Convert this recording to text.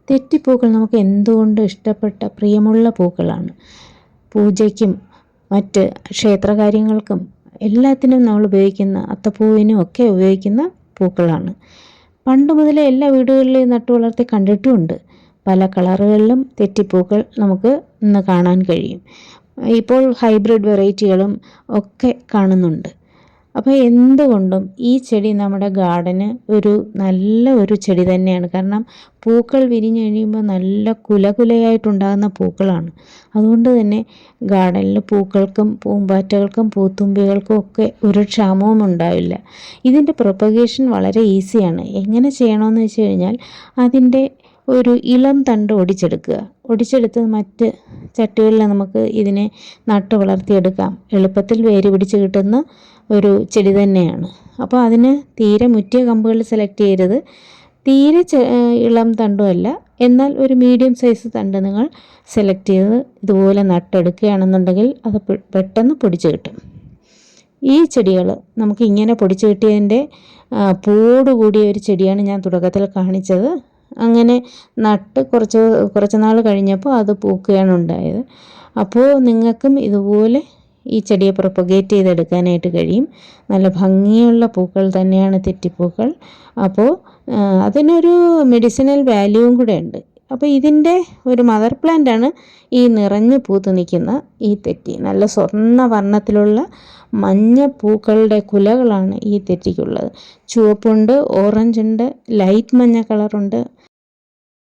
തെറ്റിപ്പൂക്കൾ നമുക്ക് എന്തുകൊണ്ടും ഇഷ്ടപ്പെട്ട പ്രിയമുള്ള പൂക്കളാണ്. പൂജയ്ക്കും മറ്റ് ക്ഷേത്രകാര്യങ്ങൾക്കും എല്ലാത്തിനും നമ്മൾ ഉപയോഗിക്കുന്ന, അത്തപ്പൂവിനും ഒക്കെ ഉപയോഗിക്കുന്ന പൂക്കളാണ്. പണ്ട് മുതലേ എല്ലാ വീടുകളിലും നട്ടു വളർത്തി കണ്ടിട്ടുമുണ്ട്. പല കളറുകളിലും തെറ്റിപ്പൂക്കൾ നമുക്ക് ഇന്ന് കാണാൻ കഴിയും. ഇപ്പോൾ ഹൈബ്രിഡ് വെറൈറ്റികളും ഒക്കെ കാണുന്നുണ്ട്. അപ്പോൾ എന്തുകൊണ്ടും ഈ ചെടി നമ്മുടെ ഗാർഡന് നല്ല ഒരു ചെടി തന്നെയാണ്. കാരണം പൂക്കൾ വിരിഞ്ഞു കഴിയുമ്പോൾ നല്ല കുലകുലയായിട്ടുണ്ടാകുന്ന പൂക്കളാണ്. അതുകൊണ്ട് തന്നെ ഗാർഡനിൽ പൂക്കൾക്കും പൂമ്പാറ്റകൾക്കും പൂത്തുമ്പികൾക്കും ഒക്കെ ഒരു ക്ഷാമവും ഉണ്ടാവില്ല. ഇതിൻ്റെ പ്രൊപ്പഗേഷൻ വളരെ ഈസിയാണ്. എങ്ങനെ ചെയ്യണമെന്ന് വെച്ച് കഴിഞ്ഞാൽ അതിൻ്റെ ഒരു ഇളം തണ്ട് ഒടിച്ചെടുത്ത് മറ്റ് ചട്ടികളിൽ നമുക്ക് ഇതിനെ നട്ട് വളർത്തിയെടുക്കാം. എളുപ്പത്തിൽ വേര് പിടിച്ച് കിട്ടുന്ന ഒരു ചെടി തന്നെയാണ്. അപ്പോൾ അതിന് തീരെ മുറ്റിയ കമ്പുകൾ സെലക്ട് ചെയ്യരുത്. തീരെ ഇളം തണ്ടുമല്ല, എന്നാൽ ഒരു മീഡിയം സൈസ് തണ്ട് നിങ്ങൾ സെലക്ട് ചെയ്ത് ഇതുപോലെ നട്ടെടുക്കുകയാണെന്നുണ്ടെങ്കിൽ അത് പെട്ടെന്ന് പൊടിച്ച് കിട്ടും. ഈ ചെടികൾ നമുക്ക് ഇങ്ങനെ പൊടിച്ച് കിട്ടിയതിൻ്റെ പൂവോടുകൂടിയ ഒരു ചെടിയാണ് ഞാൻ തുടക്കത്തിൽ കാണിച്ചത്. അങ്ങനെ നട്ട് കുറച്ച് നാൾ കഴിഞ്ഞപ്പോൾ അത് പൂക്കുകയാണ് ഉണ്ടായത്. അപ്പോൾ നിങ്ങൾക്കും ഇതുപോലെ ഈ ചെടിയെ പ്രൊപ്പഗേറ്റ് ചെയ്തെടുക്കാനായിട്ട് കഴിയും. നല്ല ഭംഗിയുള്ള പൂക്കൾ തന്നെയാണ് തെറ്റിപ്പൂക്കൾ. അപ്പോൾ അതിനൊരു മെഡിസിനൽ വാല്യൂവും കൂടെ ഉണ്ട്. അപ്പോൾ ഇതിൻ്റെ ഒരു മദർ പ്ലാന്റാണ് ഈ നിറഞ്ഞു പൂത്ത് നിൽക്കുന്ന ഈ തെറ്റി. നല്ല സ്വർണ്ണ വർണ്ണത്തിലുള്ള മഞ്ഞ പൂക്കളുടെ കുലകളാണ് ഈ തെറ്റിക്കുള്ളത്. ചുവപ്പുണ്ട്, ഓറഞ്ച് ഉണ്ട്, ലൈറ്റ് മഞ്ഞ കളറുണ്ട്,